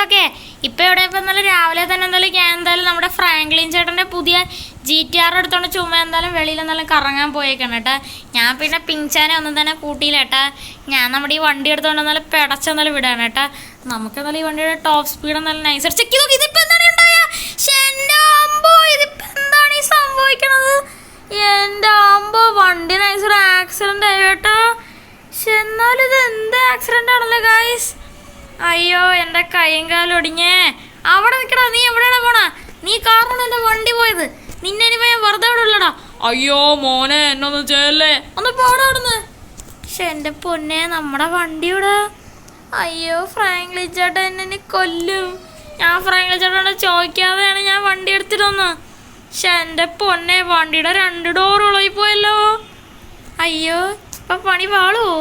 Okay ഇപ്പം ഇവിടെ ഇപ്പം എന്തായാലും രാവിലെ തന്നെ എന്തായാലും ഞാൻ എന്തായാലും നമ്മുടെ ഫ്രാങ്ക്ലിൻ ചേട്ടൻ്റെ പുതിയ GTR എടുത്തോണ്ട് ചുമ്മാ എന്തായാലും വെളിയിൽ എന്തായാലും കറങ്ങാൻ പോയേക്കാണ് കേട്ടാ. ഞാൻ പിന്നെ പിങ്ചാനെ ഒന്നും തന്നെ കൂട്ടിയില്ല കേട്ടാ. ഞാൻ നമ്മുടെ ഈ വണ്ടി എടുത്തോണ്ട് എന്നാലും പെടച്ചെന്നാലും വിടാണ് കേട്ടാ. നമുക്ക് എന്തായാലും ഈ വണ്ടിയുടെ ടോപ്പ് സ്പീഡ് എന്തായാലും നൈസ് ചെക്ക് ചെയ്ത് നോക്കി. ഇതിപ്പോൾ എന്താണ് ഉണ്ടായ ഇതിപ്പോൾ എന്താണ് ഈ സംഭവിക്കണത്? എൻ്റെ അമ്പോ വണ്ടി നൈസ് ഒരു ആക്സിഡൻ്റ് ആയി കേട്ടോ. പക്ഷെ എന്നാലും ഇത് എന്ത് ആക്സിഡൻ്റ് ആണല്ലേ ഗായ്സ്. അയ്യോ എൻ്റെ കൈയും കാലും ഒടിഞ്ഞേ. അവിടെ നിൽക്കടാ, നീ എവിടെയാണ് പോണ? നീ കാറാണ് എൻ്റെ വണ്ടി പോയത്. നിന്നെ ഇനിയിപ്പോൾ ഞാൻ വെറുതെ അവിടെ ഉള്ളടാ. അയ്യോ മോനെ എന്നൊന്നും ചെയ്യല്ലേ, ഒന്ന് പോടാ അവിടുന്ന്. പക്ഷെ എൻ്റെ പൊന്നെ നമ്മുടെ വണ്ടിയുടെ അയ്യോ ഫ്രാങ്ക്ലിൻ ചേട്ടൻ എന്നെ കൊല്ലും. ഞാൻ ഫ്രാങ്ക്ലിൻ ചേട്ടനോട് ചോദിക്കാതെയാണ് ഞാൻ വണ്ടി എടുത്തിട്ട് വന്നത്. പക്ഷെ എൻ്റെ പൊന്നെ വണ്ടിയുടെ 2 ഡോർ ഉളകി പോയല്ലോ. അയ്യോ ഇപ്പം പണി പാളുവോ?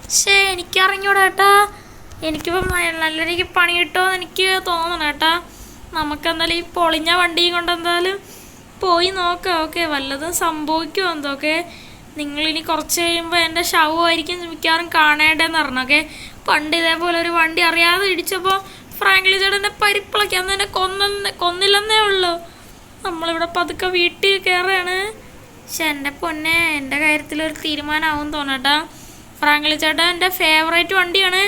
പക്ഷേ എനിക്കറിഞ്ഞൂടാ കേട്ടാ. എനിക്കിപ്പം നല്ല രീതിക്ക് പണി കിട്ടുമോ എന്ന് എനിക്ക് തോന്നണം കേട്ടാ. നമുക്കെന്തായാലും ഈ പൊളിഞ്ഞ വണ്ടിയും കൊണ്ട് എന്തായാലും പോയി നോക്കാം. ഓക്കെ വല്ലതും സംഭവിക്കുമോ എന്തൊക്കെ. നിങ്ങളിനി കുറച്ച് കഴിയുമ്പോൾ എൻ്റെ ശവമായിരിക്കും മിക്കവാറും കാണേണ്ടതെന്ന് പറഞ്ഞു. ഓക്കെ പണ്ട് ഇതേപോലെ ഒരു വണ്ടി അറിയാതെ ഇടിച്ചപ്പോൾ ഫ്രാങ്ക്ലിൻ ചേട്ടൻ്റെ പരിപ്പിളക്കി അന്ന് എന്നെ കൊന്നില്ലെന്നേ ഉള്ളൂ. നമ്മളിവിടെ പതുക്കെ വീട്ടിൽ കയറുകയാണ്. പക്ഷെ എൻ്റെ പൊന്നെ എൻ്റെ കാര്യത്തിലൊരു തീരുമാനമാവും തോന്നട്ടാ. ഫ്രാങ്ക്ലിൻ ചേട്ടൻ എൻ്റെ ഫേവറേറ്റ് വണ്ടിയാണ്,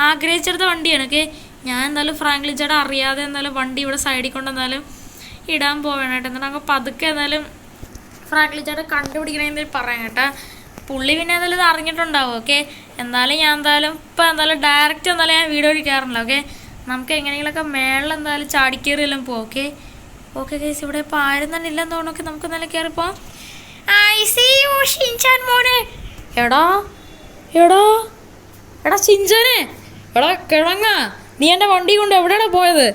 ആഗ്രഹിച്ചെടുത്ത വണ്ടിയാണ്. ഓക്കെ ഞാൻ എന്തായാലും ഫ്രാങ്ക്ലിൻ ചേട്ടൻ അറിയാതെ എന്തായാലും വണ്ടി ഇവിടെ സൈഡിൽ കൊണ്ട് എന്തായാലും ഇടാൻ പോവേണം കേട്ടോ. എന്നിട്ട് നമുക്ക് പതുക്കെ എന്തായാലും ഫ്രാങ്ക്ലിൻ ചേട്ടൻ കണ്ടുപിടിക്കണമെന്ന് പറയാം കേട്ടോ. പുള്ളി പിന്നെ എന്തായാലും ഇത് അറിഞ്ഞിട്ടുണ്ടാവും. ഓക്കെ എന്തായാലും ഞാൻ എന്തായാലും ഇപ്പം എന്തായാലും ഡയറക്റ്റ് എന്തായാലും ഞാൻ വീഡിയോ എടുക്കാറില്ല. ഓക്കെ നമുക്ക് എങ്ങനെയെങ്കിലുമൊക്കെ മേളിൽ എന്തായാലും ചാടിക്കേറിയെല്ലാം പോകും. ഓക്കെ ഓക്കെ കേസ് ഇവിടെ ഇപ്പോൾ ആരും തന്നെ ഇല്ലെന്ന് തോന്നുന്നു. നമുക്ക് എന്തായാലും കയറിപ്പോവാം. മോനെ എടാ എടാ എടാ ചിഞ്ചനെ, എടാ കിഴങ്ങ, നീ എൻ്റെ വണ്ടി കൊണ്ട് എവിടെയാണ് പോയത്?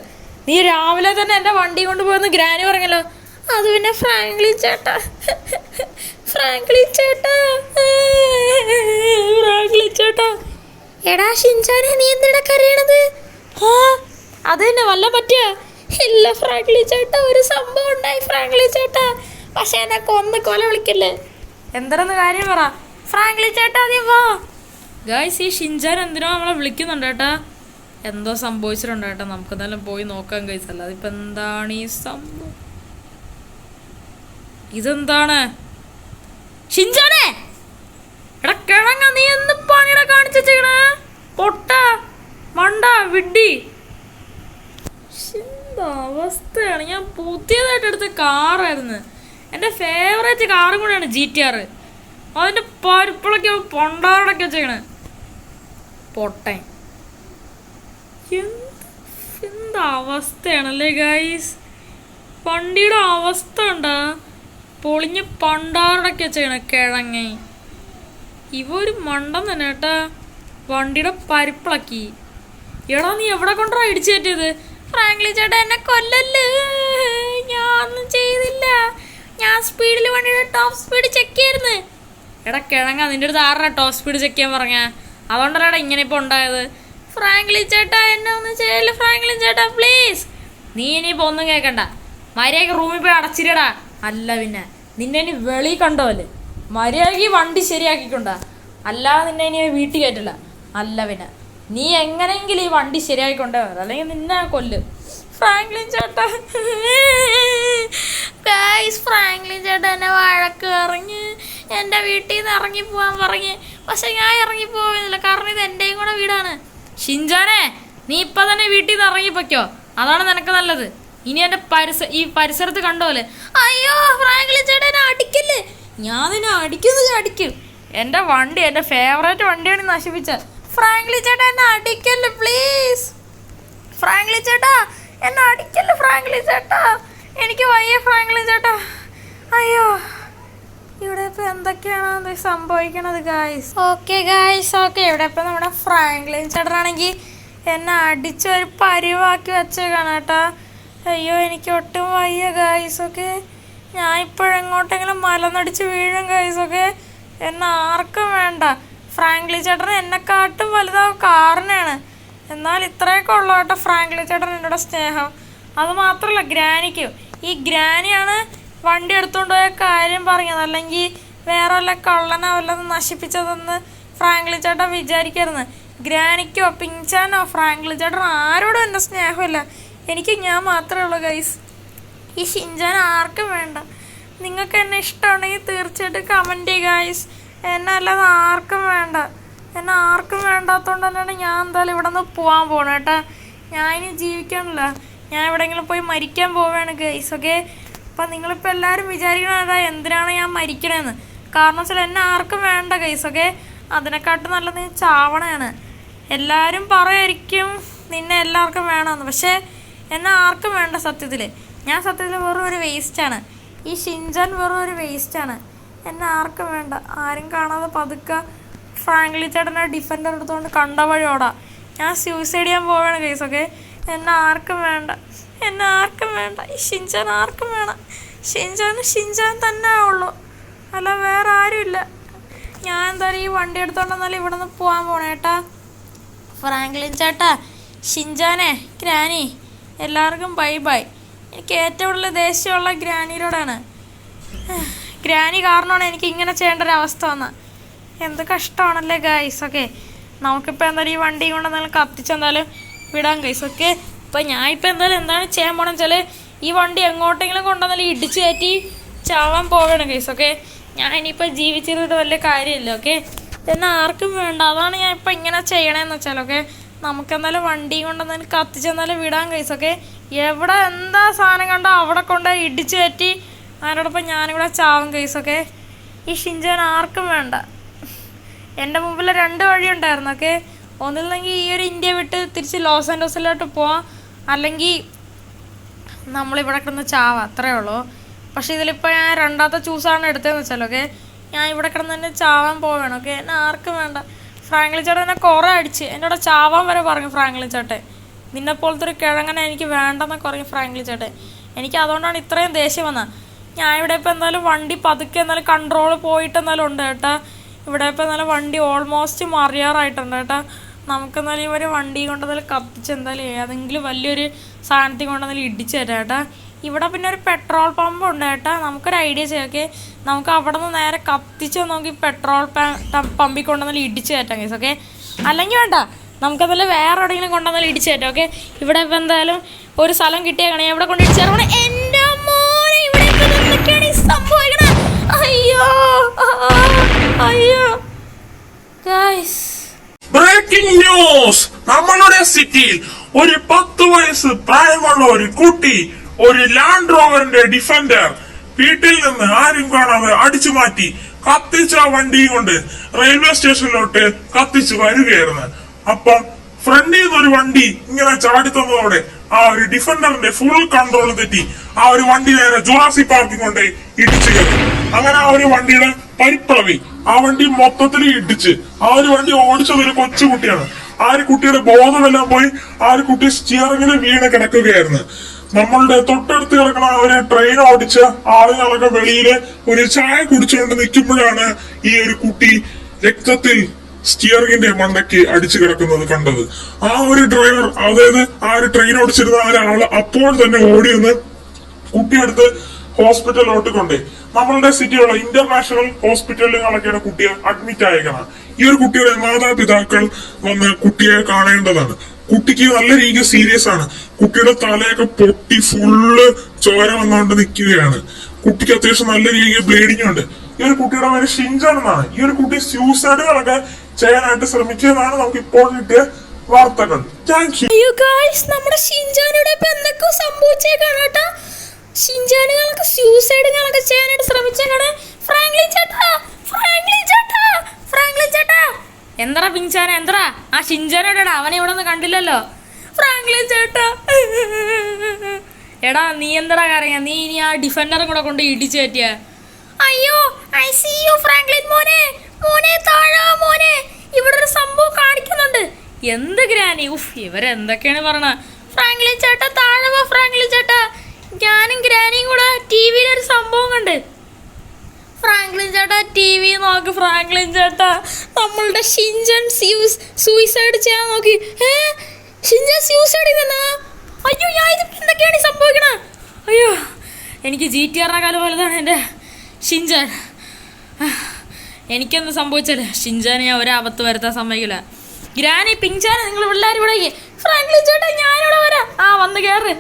നീ രാവിലെ തന്നെ എൻ്റെ വണ്ടി കൊണ്ട് പോയെന്ന് ഗ്രാനി പറഞ്ഞല്ലോ. അത് പിന്നെ ഫ്രാങ്ക്ലിൻ ചേട്ടാ ഫ്രാങ്ക്ലിൻ ചേട്ടാ ഫ്രാങ്ക്ലിൻ ചേട്ടാ. എടാ ഷിൻചാനെ നീ എന്തിനാ കരയണത്? ആ അത് തന്നെ വല്ല പറ്റിയ ഇല്ല ഫ്രാങ്ക്ലിൻ ചേട്ടാ, ഒരു സംഭവം ഉണ്ടായി ഫ്രാങ്ക്ലിൻ ചേട്ടാ. പക്ഷെ എന്നെ കൊല വിളിക്കല്ലേ. എന്താണെന്ന് കാര്യം പറ ഫ്രാങ്ക്ലിൻ ചേട്ടാ, നീ വാ. ഗായ്സ് ഈ ഷിൻചാൻ എന്തിനോ നമ്മളെ വിളിക്കുന്നുണ്ട് കേട്ടാ. എന്തോ സംഭവിച്ചിട്ടുണ്ട് കേട്ടോ. നമുക്ക് എന്തായാലും പോയി നോക്കാം ഗൈസ്. അല്ലാതെ ഇപ്പം എന്താണ് ഈ സംഭവം? ഇതെന്താണ് ഷിൻചാനെ? എടാ കിഴങ്ങ, നീ എന്ത് പണിയുടെ കാണിച്ചു വെച്ചേക്കണേ? പൊട്ട മണ്ട വിഡ്ഡി, എന്താ അവസ്ഥയാണ്. ഞാൻ പുതിയതായിട്ട് എടുത്ത കാറായിരുന്നു, എൻ്റെ ഫേവറേറ്റ് കാറും കൂടെയാണ് GTR. അതിൻ്റെ പരിപ്പിളൊക്കെ പൊണ്ടാറടൊക്കെ വെച്ചേക്കണേ പൊട്ടൻ. എന്താ അവസ്ഥയാണല്ലേ ഗൈസ്. വണ്ടിയുടെ അവസ്ഥ ഉണ്ടാ പൊളിഞ്ഞ് പണ്ടാറടൊക്കെ വെച്ചേക്കണേ കിഴങ്ങ. ഇവ ഒരു മണ്ടൻ തന്നെ കേട്ടാ. വണ്ടിയുടെ പരിപ്പിളക്കി. എടാ നീ എവിടെ കൊണ്ടാ ഇടിച്ചു കയറ്റിയത്? ഫ്രാങ്ക്ലിൻ ചേട്ടാ എന്നെ കൊല്ലല്ലേ, ഞാനൊന്നും ചെയ്തില്ല. ഞാൻ സ്പീഡിൽ വണ്ടിയുടെ ടോപ്പ് സ്പീഡ് ചെക്ക് ചെയ്യായിരുന്നു. എടാ കിഴങ്ങ, നിൻ്റെ അടുത്ത് ആരുടെ ടോപ്പ് സ്പീഡ് ചെക്ക് ചെയ്യാൻ പറഞ്ഞ? അതുകൊണ്ടല്ലേടാ ഇങ്ങനെ ഇപ്പോൾ ഉണ്ടായത്. ഫ്രാങ്ക്ലിൻ ചേട്ടാ എന്നെ ഒന്നും ചെയ്യല്ലേ ഫ്രാങ്ക്ലിൻ ചേട്ടാ പ്ലീസ്. നീ ഇനിയിപ്പോൾ ഒന്നും കേൾക്കണ്ട, മര്യാദയ്ക്ക് റൂമിൽ പോയി അടച്ചിരടാ. അല്ല പിന്നെ നിന്നെ ഇനി വെളി കണ്ടോല്ലേ, മര്യാദയ്ക്ക് വണ്ടി ശരിയാക്കിക്കൊണ്ടാ. അല്ലാതെ നിന്നെ ഇനി വീട്ടിൽ കയറ്റില്ല. അല്ല പിന്നെ നീ എങ്ങനെയെങ്കിലും ഈ വണ്ടി ശരിയാക്കിക്കൊണ്ടേ വരാം, അല്ലെങ്കിൽ നിന്നെ കൊല്ലും. ഫ്രാങ്ക്ലിൻ ചേട്ടാ ഗൈസ്, ഫ്രാങ്ക്ലിൻ ചേട്ടാ എന്നെ വഴക്ക് പറഞ്ഞ് എൻ്റെ വീട്ടിൽ നിന്ന് ഇറങ്ങിപ്പോവാൻ പറഞ്ഞ്. പക്ഷെ ഞാൻ ഇറങ്ങിപ്പോകുന്നില്ല, കാരണം ഇത് എൻ്റെയും കൂടെ വീടാണ്. ഷിൻചാനെ നീ ഇപ്പം തന്നെ വീട്ടിൽ നിന്ന് ഇറങ്ങിപ്പോയ്ക്കോ, അതാണ് നിനക്ക് നല്ലത്. ഇനി എൻ്റെ ഈ പരിസരത്ത് കണ്ടോല്ലേ. അയ്യോ ഫ്രാങ്ക്ലിൻ ചേട്ടാ എന്നെ അടിക്കല്ലേ. ഞാൻ നിന്നെ അടിക്കും. എൻ്റെ വണ്ടി, എൻ്റെ ഫേവറേറ്റ് വണ്ടിയാണ് നശിപ്പിച്ച. ഫ്രാങ്ക്ലിൻ ചേട്ടാ എന്നെ അടിക്കല്ലേ പ്ലീസ്. ഫ്രാങ്ക്ലിൻ ചേട്ടാ എന്നെ അടിക്കല്ലേ ഫ്രാങ്ക്ലിൻ ചേട്ടാ, എനിക്ക് വയ്യ ഫ്രാങ്ക്ലിൻ ചേട്ടാ. അയ്യോ ഇവിടെ ഇപ്പം എന്തൊക്കെയാണ് സംഭവിക്കണത് ഗായ്സ്. ഓക്കെ ഗായ്സ് ഓക്കെ ഇവിടെ ഇപ്പം നമ്മുടെ ഫ്രാങ്ക്ലിൻ ചേട്ടനാണെങ്കിൽ എന്നെ അടിച്ചൊരു പരിവാക്കി വെച്ചേക്കാണ് കേട്ടാ. അയ്യോ എനിക്ക് ഒട്ടും വയ്യ ഗായ്സ്. ഓക്കെ ഞാൻ ഇപ്പോഴെങ്ങോട്ടെങ്കിലും മലനടിച്ച് വീഴും ഗായ്സ്. ഓക്കെ എന്നെ ആർക്കും വേണ്ട. ഫ്രാങ്ക്ലിൻ ചേട്ടൻ എന്നെക്കാട്ടും വലുതാവും കാറിനാണ്. എന്നാൽ ഇത്രയൊക്കെ ഉള്ളു കേട്ടോ ഫ്രാങ്ക്ലിൻ ചേട്ടൻ എന്നോട് സ്നേഹം. അത് മാത്രമല്ല ഗ്രാനിക്കും. ഈ ഗ്രാനിയാണ് വണ്ടി എടുത്തുകൊണ്ട് പോയ കാര്യം പറഞ്ഞത്, അല്ലെങ്കിൽ വേറെ വല്ല കള്ളനോ വല്ലതും നശിപ്പിച്ചതെന്ന് ഫ്രാങ്ക്ലിൻ ചേട്ടൻ വിചാരിക്കരുന്ന്. ഗ്രാനിക്കോ പിങ്ചാനോ ഫ്രാങ്ക്ലിൻ ചേട്ടനോ ആരോടും എൻ്റെ സ്നേഹമില്ല. എനിക്ക് ഞാൻ മാത്രമേ ഉള്ളൂ ഗൈസ്. ഈ ഷിൻചാൻ ആർക്കും വേണ്ട. നിങ്ങൾക്ക് എന്നെ ഇഷ്ടമുണ്ടെങ്കിൽ തീർച്ചയായിട്ടും കമൻറ്റ് ചെയ്യുക ഗൈസ്. എന്നെ അല്ലാതെ ആർക്കും വേണ്ട. എന്നെ ആർക്കും വേണ്ടാത്തതുകൊണ്ട് തന്നെയാണ് ഞാൻ എന്തായാലും ഇവിടെ നിന്ന് പോകാൻ പോകണം കേട്ടോ. ഞാൻ ഇനി ജീവിക്കണില്ല. ഞാൻ എവിടെയെങ്കിലും പോയി മരിക്കാൻ പോവുകയാണ് ഗൈസ്. ഓക്കെ, അപ്പം നിങ്ങളിപ്പോൾ എല്ലാവരും വിചാരിക്കണതാ എന്തിനാണ് ഞാൻ മരിക്കണതെന്ന്. കാരണം വെച്ചാൽ എന്നെ ആർക്കും വേണ്ട ഗൈസ്. ഓക്കെ, അതിനെക്കാട്ടും നല്ലത് നീ ചാവണയാണ്. എല്ലാവരും പറയുമായിരിക്കും നിന്നെ എല്ലാവർക്കും വേണമെന്ന്, പക്ഷേ എന്നെ ആർക്കും വേണ്ട. സത്യത്തിൽ ഞാൻ സത്യത്തിൽ വെറും ഒരു വേസ്റ്റാണ്. ഈ ഷിൻചാൻ വെറും ഒരു വേസ്റ്റാണ്. എന്നെ ആർക്കും വേണ്ട. ആരും കാണാതെ പതുക്കെ ഫ്രാങ്ക്ലിൻ ചേട്ടനെ ഡിഫൻഡർ എടുത്തുകൊണ്ട് കണ്ട വഴിയോടാ ഞാൻ സൂയിസൈഡ് ചെയ്യാൻ പോവുകയാണ് ഗൈസ്. ഓക്കെ, എന്നെ ആർക്കും വേണ്ട. എന്നെ ആർക്കും വേണ്ട. ഈ ഷിൻചാൻ ആർക്കും വേണം. ഷിൻചാൻ തന്നെ ഉള്ളൂ, അല്ല വേറെ ആരുമില്ല. ഞാൻ എന്തായാലും ഈ വണ്ടി എടുത്തോണ്ടെന്നാലും ഇവിടെ നിന്ന് പോകാൻ പോണേട്ടാ. ഫ്രാങ്ക്ലിൻ ചേട്ടാ, ഷിൻചാനെ, ഗ്രാനി, എല്ലാവർക്കും ബൈ ബൈ. എനിക്ക് ഏറ്റവും കൂടുതൽ ദേഷ്യമുള്ള ഗ്രാനിയോടാണ്. ഗ്രാനി കാരണമാണ് എനിക്ക് ഇങ്ങനെ ചെയ്യേണ്ട ഒരു അവസ്ഥ വന്നത്. എന്ത് കഷ്ടമാണല്ലേ ഗൈസ്. ഓക്കെ, നമുക്കിപ്പോൾ എന്തായാലും ഈ വണ്ടി കൊണ്ട് എന്തായാലും കത്തിച്ചെന്തായാലും വിടാം ഗൈസ്. ഓക്കെ, ഇപ്പം ഞാൻ ഇപ്പം എന്തായാലും എന്താണ് ചെയ്യാൻ പോകണമെന്ന് വെച്ചാൽ ഈ വണ്ടി എങ്ങോട്ടെങ്കിലും കൊണ്ടുവന്നാലും ഇടിച്ച് കയറ്റി ചാവാൻ പോവുകയാണ് ഗൈസ്. ഓക്കെ, ഞാൻ ഇനിയിപ്പോൾ ജീവിച്ചിരുന്നിട്ട് വലിയ കാര്യമില്ല. ഓക്കെ, എന്നാൽ ആർക്കും വേണ്ട. അതാണ് ഞാൻ ഇപ്പം ഇങ്ങനെ ചെയ്യണമെന്ന് വെച്ചാൽ. ഓക്കെ, നമുക്കെന്തായാലും വണ്ടി കൊണ്ടെന്നാലും കത്തിച്ചെന്നാലും വിടാൻ ഗൈസ്. ഓക്കെ, എവിടെ എന്താ സാധനം കണ്ടോ അവിടെ കൊണ്ട് ഇടിച്ച് കയറ്റി അതിനോടൊപ്പം ഞാനും കൂടെ ചാവും ഗൈസ്. ഓക്കെ, ഈ ഷിൻചാൻ ആർക്കും വേണ്ട. എൻ്റെ മുമ്പിൽ 2 വഴിയുണ്ടായിരുന്നു. ഓക്കെ, ഒന്നില്ലെങ്കിൽ ഈ ഒരു ഇന്ത്യ വിട്ട് തിരിച്ച് ലോസ് ആൻഡോസിലോട്ട് പോവാം, അല്ലെങ്കിൽ നമ്മളിവിടെ കിടന്ന് ചാവാം. അത്രയേ ഉള്ളൂ. പക്ഷേ ഇതിലിപ്പോൾ ഞാൻ രണ്ടാമത്തെ ചൂസാണ് എടുത്തതെന്ന് വെച്ചാൽ. ഓക്കെ, ഞാൻ ഇവിടെ കിടന്ന് തന്നെ ചാവാൻ പോവുകയാണ്. ഓക്കെ, എന്നെ ആർക്കും വേണ്ട. ഫ്രാങ്ക്ലിൻ ചേട്ടൻ എന്നെ കുറേ അടിച്ച് എന്നോട് ചാവാൻ വരെ പറഞ്ഞു. ഫ്രാങ്ക്ലിൻ ചേട്ടൻ, നിന്നെപ്പോലത്തെ ഒരു കിഴങ്ങനെ എനിക്ക് വേണ്ടെന്നൊക്കെ പറഞ്ഞു ഫ്രാങ്ക്ലിൻ ചേട്ടൻ. എനിക്ക് അതുകൊണ്ടാണ് ഇത്രയും ദേഷ്യം വന്നത്. ഞാൻ ഇവിടെ ഇപ്പോൾ എന്തായാലും വണ്ടി പതുക്കെ എന്നാലും കൺട്രോൾ പോയിട്ട് എന്നാലും ഉണ്ട് കേട്ടോ. ഇവിടെ ഇപ്പോൾ എന്നാലും വണ്ടി ഓൾമോസ്റ്റ് മറിയാറായിട്ടുണ്ട് കേട്ടോ. നമുക്കെന്നാലും ഈ ഒരു വണ്ടി കൊണ്ടെന്നാലും കത്തിച്ച് എന്തായാലും ഏതെങ്കിലും വലിയൊരു സാധനത്തിൽ കൊണ്ടെന്നാലും ഇടിച്ച് തരാം കേട്ടോ. ഇവിടെ പിന്നെ ഒരു പെട്രോൾ പമ്പ് ഉണ്ട് കേട്ടോ. നമുക്കൊരു ഐഡിയ ചെയ്യാം. നമുക്ക് അവിടെ നിന്ന് നേരെ കത്തിച്ച് നോക്കി പെട്രോൾ പമ്പിൽ കൊണ്ടുവന്നാലും ഇടിച്ച് കയറ്റാം കേസ്. ഓക്കെ, അല്ലെങ്കിൽ വേണ്ട, നമുക്കതെല്ലാം വേറെ എവിടെയെങ്കിലും കൊണ്ടുവന്നാലും ഇടിച്ച് കയറ്റാം. ഓക്കെ, ഇവിടെ ഇപ്പം എന്തായാലും ഒരു സ്ഥലം കിട്ടിയേക്കണേ. എവിടെ കൊണ്ട് ഇടിച്ച് തരണം. എൻ്റെ മോനെ, ഇവിടെ ഇപ്പം എന്തൊക്കെയാണ് ഈ സംഭവിക്കണേ. അയ്യോ അയ്യോ ഗൈസ്, ബ്രേക്കിംഗ് ന്യൂസ്. നമ്മളുടെ സിറ്റിയിൽ ഒരു 10 വയസ്സ് പ്രായമുള്ള ഒരു കുട്ടി ഒരു ലാൻഡ് റോവറിന്റെ ഡിഫൻഡർ വീട്ടിൽ നിന്ന് ആരും കാണാതെ അടിച്ചു മാറ്റി കത്തിച്ച വണ്ടി കൊണ്ട് റെയിൽവേ സ്റ്റേഷനിലോട്ട് കത്തിച്ചു വരികയായിരുന്നു. അപ്പം ഫ്രണ്ടിൽ നിന്നൊരു വണ്ടി ഇങ്ങനെ ചാടി തന്നതോടെ ആ ഒരു ഡിഫൻഡറിന്റെ ഫുൾ കൺട്രോൾ തെറ്റി ആ ഒരു വണ്ടി നേരെ ജുറാസിക് പാർക്കിൽ കൊണ്ട് ഇടിച്ചു കയറി. അങ്ങനെ ആ ഒരു വണ്ടിയുടെ പരിപ്പളവി ആ വണ്ടി മൊത്തത്തിൽ ഇടിച്ച് ആ ഒരു വണ്ടി ഓടിച്ചത് ഒരു കൊച്ചുകുട്ടിയാണ്. ആ ഒരു കുട്ടിയുടെ ബോധമെല്ലാം പോയി ആ ഒരു കുട്ടി സ്റ്റിയറിംഗിൽ വീണ് കിടക്കുകയായിരുന്നു. നമ്മളുടെ തൊട്ടടുത്ത് കിടക്കുന്ന ഒരു ട്രെയിൻ ഓടിച്ച ആളുകളൊക്കെ വെളിയില് ഒരു ചായ കുടിച്ചുകൊണ്ട് നിൽക്കുമ്പോഴാണ് ഈ ഒരു കുട്ടി രക്തത്തിൽ സ്റ്റിയറിംഗിന്റെ മണ്ടയ്ക്ക് അടിച്ചു കിടക്കുന്നത് കണ്ടത്. ആ ഒരു ഡ്രൈവർ, അതായത് ആ ഒരു ട്രെയിൻ ഓടിച്ചിരുന്ന ഒരാള് അപ്പോൾ തന്നെ ഓടിയെന്ന് കുട്ടിയെടുത്ത് ഹോസ്പിറ്റലിലോട്ട് കൊണ്ടേ നമ്മളുടെ സിറ്റിയുള്ള ഇന്റർനാഷണൽ ഹോസ്പിറ്റലുകളൊക്കെയാണ് കുട്ടിയെ അഡ്മിറ്റ് ആയേക്കണം. ഈ ഒരു കുട്ടിയുടെ മാതാപിതാക്കൾ വന്ന് കുട്ടിയെ കാണേണ്ടതാണ്. കുട്ടിക്ക് നല്ല രീതിയിൽ സീരിയസ് ആണ്. കുട്ടിയുടെ തലയൊക്കെ പൊട്ടി ഫുള്ള് ചോര വന്നുകൊണ്ട് നിൽക്കുകയാണ്. കുട്ടിക്ക് അത്യാവശ്യം നല്ല രീതിയിൽ ബ്ലീഡിംഗ് ഉണ്ട്. ഈ ഒരു കുട്ടിയുടെ പേര് ഷിൻചാൻ എന്നാണ്. ഈ ഒരു കുട്ടി സൂസൈഡുകളൊക്കെ ചെയ്യാനായിട്ട് ശ്രമിക്കുന്നതാണ് നമുക്ക് ഇപ്പോൾ കിട്ടിയ വാർത്തകൾ. Thank you. അയ്യോ ഗൈസ്, നമ്മുടെ ഷിൻചാനോട് ഇപ്പൊ എന്തൊക്കെ സംഭവിച്ചേക്കാണ് കേട്ടോ. ഷിൻചാനുകളൊക്കെ സൂസൈഡുകളൊക്കെ ചെയ്യാനായിട്ട് ശ്രമിച്ചേക്കാണ്. ഫ്രാങ്ക്ലിൻ ചേട്ടാ, ഫ്രാങ്ക്ലിൻ ചേട്ടാ, ഫ്രാങ്ക്ലിൻ ചേട്ടാ, എന്താ പിഞ്ചാന, എന്താ ആ ഷിൻചാനോടാ? അവനെ ഇവിടെ ഒന്നും കണ്ടില്ലല്ലോ. ഫ്രാങ്ക്ലിൻ ചേട്ടാ, എടാ നീ എന്താ കരയാ? നീ ഇനി ആ ഡിഫൻഡറും കൂടെ കൊണ്ട് ഇടിച്ചു കയറ്റിയ. അയ്യോ, ഐ സീ യു ഫ്രാങ്ക്ലിൻ മോനെ, മോനെ താഴാ മോനെ, ഇവിടെ ഒരു സംഭവം കാണിക്കുന്നുണ്ട്. എന്ത് ഗ്രാനി, ഉഫ് ഇവരെന്തൊക്കെയാണ് പറഞ്ഞ. ഫ്രാങ്ക്ലിൻ ചേട്ടാ താഴെ വാ. ഫ്രാങ്ക്ലിൻ ചേട്ടാ, ഞാനും ഗ്രാനിയും കൂടെ ടി വിയിലൊരു സംഭവം കണ്ട്. ഫ്രാങ്ക്ലിൻ ചേട്ടാ ടി വി നോക്ക്. ഫ്രാങ്ക്ലിൻ ചേട്ടാ, നമ്മളുടെ ഷിൻചാൻ സൂയിസൈഡ് ചെയ്യാൻ നോക്കി. ഷിൻചാൻ സൂയിസൈഡ് ചെയ്തെന്നാ? അയ്യോ, ഞാൻ ഇത് എന്തൊക്കെയാണ് സംഭവിക്കണേ? അയ്യോ, എനിക്ക് GTR കാലം പോലെതാണ് എൻ്റെ ഷിൻചാൻ. എനിക്കെന്ത് സംഭവിച്ചാലേ ഷിൻചാനെ ഞാൻ ഒരാപത്ത് വരുത്താൻ സമ്മതിക്കില്ല. ഗ്രാനി പിങ്ചാനെ നിങ്ങൾ പിള്ളേർ ഇവിടെ ഫ്രാങ്ക്ലിൻ ചേട്ടാ ഞാനിവിടെ വരാം. ആ വന്ന് കയറ്.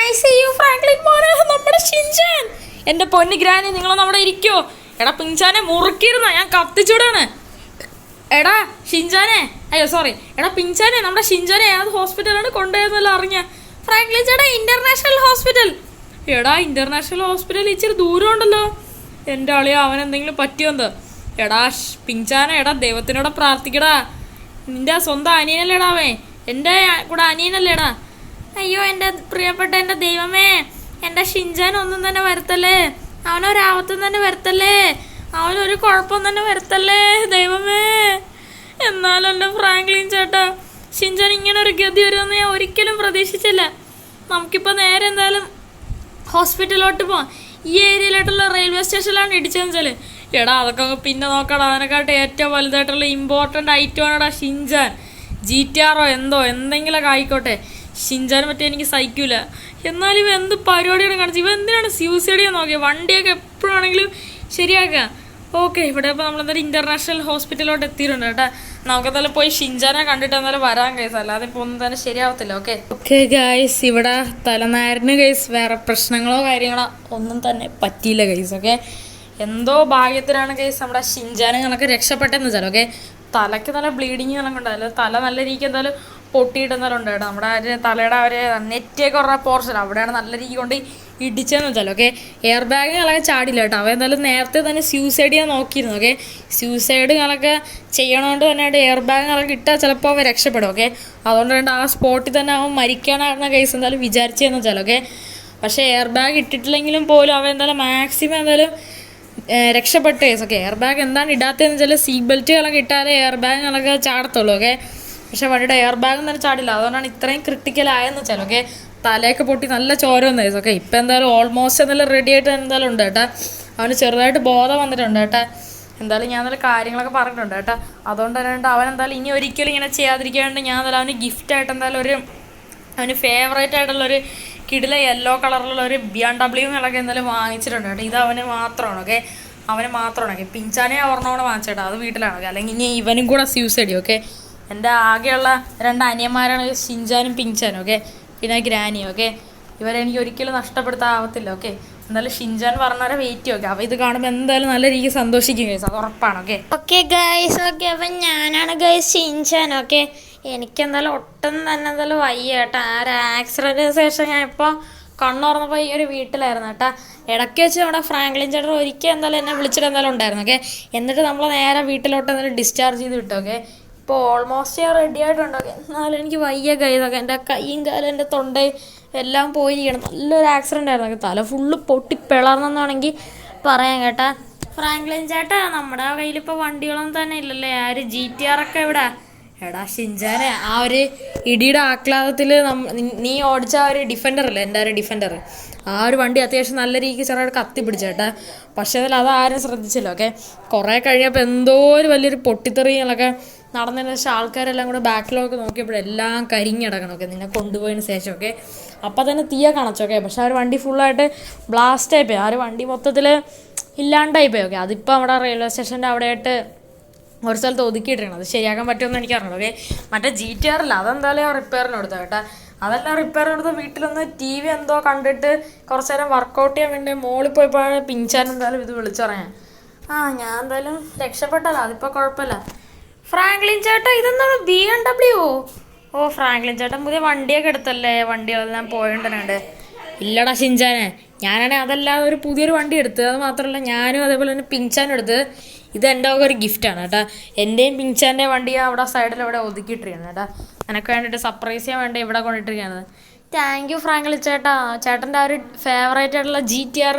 ഐ സീ യു ഫ്രാങ്ക്ലിൻ മോനെ, നമ്മുടെ ഷിൻചാൻ. എൻ്റെ പൊന്നി ഗ്രാനി നിങ്ങളൊന്ന് അവിടെ ഇരിക്കോ. എടാ പിങ്ചാനെ മുറുക്കിയിരുന്ന ഞാൻ കത്തിച്ചൂടാണ്. എടാ ഷിൻചാനെ, അയ്യോ സോറി, എടാ പിങ്ചാനെ നമ്മുടെ ഷിൻചാനെ ഏത് ഹോസ്പിറ്റലാണ് കൊണ്ടുപോയെന്നല്ല അറിഞ്ഞ. ഫ്രാങ്ക്ലിൻ ചേട്ടാ ഇന്റർനാഷണൽ ഹോസ്പിറ്റൽ. എടാ ഇന്റർനാഷണൽ ഹോസ്പിറ്റൽ ഇച്ചിരി ദൂരം ഉണ്ടല്ലോ. എൻ്റെ ആളിയോ അവൻ എന്തെങ്കിലും പറ്റിയോന്തോ. എടാ പിങ്ചാനെ, എടാ ദൈവത്തിനോട് പ്രാർത്ഥിക്കടാ. നിന്റെ സ്വന്തം അനിയനല്ലേടാവേ, എൻ്റെ കൂടെ അനിയനല്ലേടാ. അയ്യോ എൻ്റെ പ്രിയപ്പെട്ട എൻ്റെ ദൈവമേ, എൻ്റെ ഷിൻചാൻ ഒന്നും തന്നെ വരുത്തല്ലേ, അവനൊരാപത്തും തന്നെ വരുത്തല്ലേ, അവനൊരു കുഴപ്പം തന്നെ വരുത്തല്ലേ ദൈവമേ. എന്നാലും എൻ്റെ ഫ്രാങ്ക്ലിൻ ചേട്ടാ ഷിൻചാൻ ഇങ്ങനെ ഒരു ഗതി വരുമെന്ന് ഞാൻ ഒരിക്കലും പ്രതീക്ഷിച്ചില്ല. നമുക്കിപ്പോൾ നേരെ എന്തായാലും ഹോസ്പിറ്റലിലോട്ട് പോവാം. ഈ ഏരിയയിലായിട്ടുള്ള റെയിൽവേ സ്റ്റേഷനിലാണ് ഇടിച്ചതെന്ന് വെച്ചാൽ എടാ അതൊക്കെ പിന്നെ നോക്കടാ. അതിനെക്കാട്ട് ഏറ്റവും വലുതായിട്ടുള്ള ഇമ്പോർട്ടൻ്റ് ഐറ്റമാണെടാ ഷിൻചാൻ. GTR എന്തോ എന്തെങ്കിലുമൊക്കെ ആയിക്കോട്ടെ, ഷിൻചാൻ പറ്റി എനിക്ക് സഹിക്കൂല. എന്നാലും ഇവ എന്ത് പരിപാടിയാണ് കാണിച്ചത്. ഇവ എന്തിനാണ് സൂസൈഡ് ചെയ്യാൻ നോക്കിയത്? വണ്ടിയൊക്കെ എപ്പോഴാണെങ്കിലും ശരിയാക്കുക. ഓക്കെ, ഇവിടെ ഇപ്പോൾ നമ്മളെന്തായാലും ഇൻ്റർനാഷണൽ ഹോസ്പിറ്റലിലോട്ട് എത്തിയിട്ടുണ്ട് കേട്ടോ. നമുക്കെന്തായാലും പോയി ഷിൻചാനെ കണ്ടിട്ട് എന്തായാലും വരാൻ കേസ്, അല്ലാതെ ഇപ്പോൾ ഒന്നും തന്നെ ശരിയാവത്തില്ല. ഓക്കെ ഗൈസ്, ഇവിടെ തലനാരിന് കേസ് വേറെ പ്രശ്നങ്ങളോ കാര്യങ്ങളോ ഒന്നും തന്നെ പറ്റിയില്ല കേസ്. ഓക്കെ, എന്തോ ഭാഗ്യത്തിനാണ് കേസ് നമ്മുടെ ഷിൻചാനെ കണക്ക് രക്ഷപ്പെട്ടെന്ന് വെച്ചാൽ. ഓക്കെ, തലയ്ക്ക് നല്ല ബ്ലീഡിങ് എല്ലാം ഉണ്ടാവില്ല, തല നല്ല രീതിക്ക് എന്തായാലും പൊട്ടിയിട്ട് എന്തായാലും ഉണ്ട് കേട്ടോ. നമ്മുടെ തലയുടെ ഒരു നെറ്റൊക്കെ ഉള്ള പോർഷൻ അവിടെയാണ് നല്ല രീതി കൊണ്ട് ഇടിച്ചതെന്ന് വെച്ചാൽ. ഓക്കെ, എയർ ബാഗുകളൊക്കെ ചാടില്ല കേട്ടോ. അവ എന്തായാലും നേരത്തെ തന്നെ സൂസൈഡ് ചെയ്യാൻ നോക്കിയിരുന്നു. ഓക്കെ, സൂസൈഡുകളൊക്കെ ചെയ്യണോണ്ട് തന്നെ എയർ ബാഗുകളൊക്കെ ഇട്ടാൽ ചിലപ്പോൾ അവൻ രക്ഷപ്പെടും. ഓക്കെ, അതുകൊണ്ട് തന്നെ ആ സ്പോട്ടിൽ തന്നെ അവൻ മരിക്കാനായിരുന്ന കേസ് എന്തായാലും വിചാരിച്ചതെന്ന് വെച്ചാൽ. ഓക്കെ, പക്ഷേ എയർ ബാഗ് ഇട്ടിട്ടില്ലെങ്കിലും പോലും അവൻ എന്തായാലും മാക്സിമം എന്തായാലും രക്ഷപ്പെട്ട കേസ്. ഓക്കെ, എയർ ബാഗ് എന്താണ് ഇടാത്തതെന്ന് വെച്ചാൽ സീറ്റ് ബെൽറ്റുകളൊക്കെ ഇട്ടാലേ എയർ ബാഗുകളൊക്കെ ചാടത്തുള്ളൂ. ഓക്കെ, പക്ഷെ വണ്ടിയുടെ എയർ ബാഗും തന്നെ ചാടില്ല. അതുകൊണ്ടാണ് ഇത്രയും ക്രിട്ടിക്കലായെന്ന് വെച്ചാൽ. ഓക്കെ, തലയൊക്കെ പൊട്ടി നല്ല ചോര വന്ന കേസ്. ഓക്കെ, ഇപ്പം എന്തായാലും ഓൾമോസ്റ്റ് എന്തായാലും റെഡി ആയിട്ട് എന്തായാലും ഉണ്ട് കേട്ടോ. അവന് ചെറുതായിട്ട് ബോധം വന്നിട്ടുണ്ട് കേട്ടോ. എന്തായാലും ഞാൻ നല്ല കാര്യങ്ങളൊക്കെ പറഞ്ഞിട്ടുണ്ട് കേട്ടോ. അതുകൊണ്ട് തന്നെ അവൻ എന്തായാലും ഇനി ഒരിക്കലും ഇങ്ങനെ ചെയ്യാതിരിക്കാൻ വേണ്ടി ഞാൻ എന്തായാലും അവന് ഗിഫ്റ്റായിട്ട് എന്തായാലും അവന് ഫേവറേറ്റ് ആയിട്ടുള്ളൊരു കിടില യെല്ലോ കളറിലുള്ള ഒരു BMW എന്നൊക്കെ എന്തായാലും വാങ്ങിച്ചിട്ടുണ്ട് കേട്ടോ. ഇത് അവന് മാത്രമാണ്. ഓക്കെ, അവന് മാത്രമാണ്. ഓക്കെ, പിഞ്ചാനെ ഒരെണ്ണോടെ വാങ്ങിച്ചേട്ടാ, അത് വീട്ടിലാണ്. ഓക്കെ, അല്ലെങ്കിൽ ഇനി ഇവനും കൂടെ സൂസൈഡ്. ഓക്കെ, എൻ്റെ ആകെയുള്ള 2 അനിയന്മാരാണ് ഷിൻചാനും പിഞ്ചാനും. ഓക്കെ, പിന്നെ ഗ്രാനി. ഓക്കെ, ഇവരെ എനിക്ക് ഒരിക്കലും നഷ്ടപ്പെടുത്താവത്തില്ല. ഓക്കെ, എന്തായാലും ഷിൻചാൻ പറഞ്ഞവരെ വെയിറ്റ് ചെയ്യും. ഓക്കെ, അപ്പോൾ ഇത് കാണുമ്പോൾ എന്തായാലും നല്ല രീതിക്ക് സന്തോഷിക്കും ഗൈസ്, അത് ഉറപ്പാണ്. ഓക്കെ ഗൈസ്, ഓക്കെ അപ്പം ഞാനാണ് ഗൈസ് ഷിൻചാൻ. ഓക്കെ, എനിക്കെന്തായാലും ഒട്ടും തന്നെ എന്തായാലും വയ്യ കേട്ടോ. ആ ഒരു ആക്സിഡൻറ്റിന് ശേഷം ഞാൻ ഇപ്പോൾ കണ്ണുറന്നപ്പോൾ ഈ ഒരു വീട്ടിലായിരുന്നു കേട്ടോ. ഇടയ്ക്ക് വെച്ച് നമ്മുടെ ഫ്രാങ്ക്ലിൻ ചേട്ടൻ ഒരിക്കൽ എന്തായാലും എന്നെ വിളിച്ചിട്ട് എന്തായാലും ഉണ്ടായിരുന്നു. ഓക്കെ, എന്നിട്ട് നമ്മൾ നേരെ വീട്ടിലോട്ട് എന്തായാലും ഡിസ്ചാർജ് ചെയ്ത് വിട്ടു. ഓക്കെ, ഇപ്പോൾ ഓൾമോസ്റ്റ് ഞാൻ റെഡി ആയിട്ടുണ്ട്. ഓക്കെ, എന്നാലും എനിക്ക് വയ്യ കൈതൊക്കെ, എൻ്റെ കൈയും കാലും എൻ്റെ തൊണ്ടയും എല്ലാം പോയിരിക്കണം. നല്ലൊരു ആക്സിഡൻ്റ് ആയിരുന്നു. തല ഫുള്ള് പൊട്ടി പിളർന്നെന്നാണെങ്കിൽ പറയാൻ കേട്ടാ. ഫ്രാങ്ക്ലിൻ ചേട്ടാ നമ്മുടെ കയ്യിലിപ്പോൾ വണ്ടികളൊന്നും തന്നെ ഇല്ലല്ലേ. ആ ഒരു GTR ഒക്കെ ഇവിടെ. എടാ ഷിൻചാനെ, ആ ഒരു ഇടിയുടെ ആഹ്ലാദത്തിൽ നീ ഓടിച്ച ആ ഒരു ഡിഫൻഡർ അല്ലേ, എൻ്റെ ഒരു ഡിഫൻഡർ, ആ ഒരു വണ്ടി അത്യാവശ്യം നല്ല രീതിക്ക് ചെറുതായിട്ട് കത്തി പിടിച്ചേട്ടാ. പക്ഷേ അതിൽ അതാരും ശ്രദ്ധിച്ചില്ല. ഓക്കെ, കുറേ കഴിഞ്ഞപ്പോൾ എന്തോ ഒരു വലിയൊരു പൊട്ടിത്തെറികളൊക്കെ നടന്നതിന് ശേഷം ആൾക്കാരെല്ലാം കൂടെ ബാക്കിലൊക്കെ നോക്കിയപ്പോഴെല്ലാം കരിഞ്ഞടക്കണം. ഓക്കെ, നിന്നെ കൊണ്ടുപോയതിന് ശേഷം. ഓക്കെ, അപ്പം തന്നെ തീയ കണച്ചോക്കെ. പക്ഷെ ആ ഒരു വണ്ടി ഫുള്ളായിട്ട് ബ്ലാസ്റ്റ് ആയിപ്പോയി. ആ ഒരു വണ്ടി മൊത്തത്തിൽ ഇല്ലാണ്ടായിപ്പോയി. ഓക്കെ, അതിപ്പോൾ അവിടെ റെയിൽവേ സ്റ്റേഷൻ്റെ അവിടെയായിട്ട് ഒരു സ്ഥലത്ത് ഒതുക്കിയിട്ടാണ്. അത് ശരിയാക്കാൻ പറ്റുമെന്ന് എനിക്കറിഞ്ഞു. ഓക്കെ, മറ്റേ GTR അല്ല, അതെന്തായാലും റിപ്പയറിന് കൊടുത്തു കേട്ടോ. അതെല്ലാം റിപ്പയറിന് കൊടുത്ത് വീട്ടിലൊന്ന് TV എന്തോ കണ്ടിട്ട് കുറച്ച് നേരം വർക്കൗട്ട് ചെയ്യാൻ വേണ്ടി മോളിൽ പോയപ്പോഴാണ് പിഞ്ചാൻ എന്തായാലും ഇത് വിളിച്ചു പറയാൻ. ഞാൻ എന്തായാലും രക്ഷപ്പെട്ടല്ലോ, അതിപ്പോൾ കുഴപ്പമില്ല. ഫ്രാങ്ക്ലിൻ ചേട്ടാ ഇതെന്താണ് BMW? ഓ ഫ്രാങ്ക്ലിൻ ചേട്ടൻ പുതിയ വണ്ടിയൊക്കെ എടുത്തല്ലേ, വണ്ടികളെല്ലാം പോയിട്ടുണ്ട്. ഇല്ലടാ ഷിൻചാനെ, ഞാനാണെങ്കിൽ അതല്ലാതെ ഒരു പുതിയൊരു വണ്ടി എടുത്തത്. അത് മാത്രമല്ല ഞാനും അതേപോലെ തന്നെ പിഞ്ചാനും എടുത്ത്. ഇത് എൻ്റെ ഒരു ഗിഫ്റ്റാണ് കേട്ടോ. എൻ്റെയും പിഞ്ചാൻ്റെ വണ്ടി അവിടെ സൈഡിൽ ഇവിടെ ഒതുക്കിയിട്ടിരിക്കുകയാണ് കേട്ടോ. എനിക്ക് വേണ്ടിയിട്ട് സർപ്രൈസ് ചെയ്യാൻ വേണ്ടി ഇവിടെ കൊണ്ടിട്ടിരിക്കുകയാണ്. താങ്ക് യു ഫ്രാങ്ക്ലിൻ ചേട്ടാ. ചേട്ടൻ്റെ ആ ഒരു ഫേവറേറ്റ് ആയിട്ടുള്ള GTR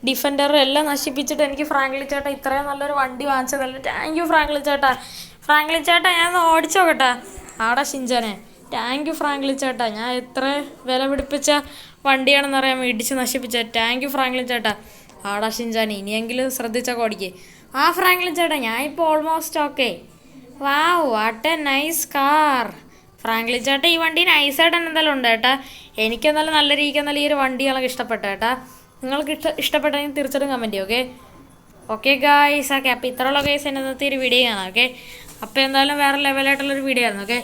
ഡിഫൻഡർ എല്ലാം നശിപ്പിച്ചിട്ട് എനിക്ക് ഫ്രാങ്ക്ലിൻ ചേട്ടാ ഇത്രയും നല്ലൊരു വണ്ടി വാങ്ങിച്ചതല്ലേ. താങ്ക് യു ഫ്രാങ്ക്ലിൻ ചേട്ടാ. ഫ്രാങ്ക്ലിൻ ചേട്ടാ ഞാൻ ഓടിച്ചോക്കട്ടെ. ആടാ ഷിൻചാനെ, താങ്ക് യു ഫ്രാങ്ക്ലിൻ ചേട്ടാ. ഞാൻ എത്ര വില പിടിപ്പിച്ച വണ്ടിയാണെന്നറിയാൻ ഇടിച്ച് നശിപ്പിച്ചത്. താങ്ക് യു ഫ്രാങ്ക്ലിൻ ചേട്ടാ. ആടാ ഷിൻചാനെ, ഇനിയെങ്കിലും ശ്രദ്ധിച്ചൊക്കെ ഓടിക്കേ. ഫ്രാങ്ക്ലിൻ ചേട്ടാ ഞാൻ ഇപ്പോൾ almost okay. Wow, what A nice car. Franklin ചേട്ടാ ഈ വണ്ടി നൈസായിട്ട് തന്നെ എന്തായാലും ഉണ്ട് കേട്ടാ. എനിക്കെന്തായാലും നല്ല രീതിക്ക് എന്നാലും ഈ ഒരു വണ്ടികളൊക്കെ ഇഷ്ടപ്പെട്ട കേട്ടാ. നിങ്ങൾക്ക് ഇഷ്ടപ്പെട്ടെങ്കിൽ തീർച്ചയായിട്ടും കമൻറ്റ് ചെയ്യും. Okay guys. ഓക്കെ, അപ്പോൾ ഇത്രയുള്ള ഗൈസ് ഇന്നത്തെ ഒരു വീഡിയോ കാണാം. ഓക്കെ, അപ്പോൾ എന്തായാലും വേറെ ലെവലായിട്ടുള്ളൊരു വീഡിയോ ആയിരുന്നു. ഓക്കെ,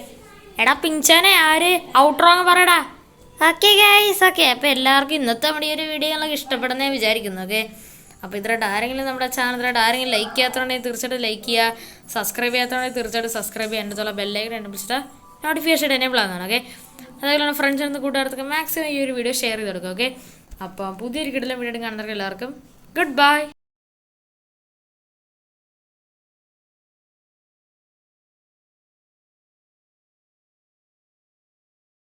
എടാ പിഞ്ചാനെ ആര് ഔട്ട്റോ അങ്ങ് പറയടാ. Okay guys, okay. അപ്പോൾ എല്ലാവർക്കും ഇന്നത്തെ നമ്മുടെ ഈ ഒരു വീഡിയോ നിങ്ങൾക്ക് ഇഷ്ടപ്പെടുന്നേ വിചാരിക്കുന്നു. ഓക്കെ, അപ്പോൾ ഇതിലായിട്ട് ആരെങ്കിലും നമ്മുടെ ചാനലിലായിട്ട് ആരെങ്കിലും ലൈക്ക് ചെയ്യാത്തതുണ്ടെങ്കിൽ തീർച്ചയായിട്ടും ലൈക്ക് ചെയ്യുക, സബ്സ്ക്രൈബ് ചെയ്യാത്തതുണ്ടെങ്കിൽ തീർച്ചയായിട്ടും സബ്സ്ക്രൈബ് ചെയ്യുക, എൻ്റെ ബെല്ലൈക്കൻ എനേബിളിച്ചിട്ട് നോട്ടിഫിക്കേഷൻ എനേബിൾ ആകുന്നതാണ്. ഓക്കെ, അതേപോലെ ഫ്രണ്ട്സിന് കൂട്ടുകാർക്ക് മാക്സിമം ഈ ഒരു വീഡിയോ ഷെയർ ചെയ്ത് കൊടുക്കുക. ഓക്കെ, അപ്പോൾ പുതിയൊരു കിടിലൻ വീഡിയോ കാണുന്നവർക്ക് എല്ലാവർക്കും ഗുഡ് ബൈ.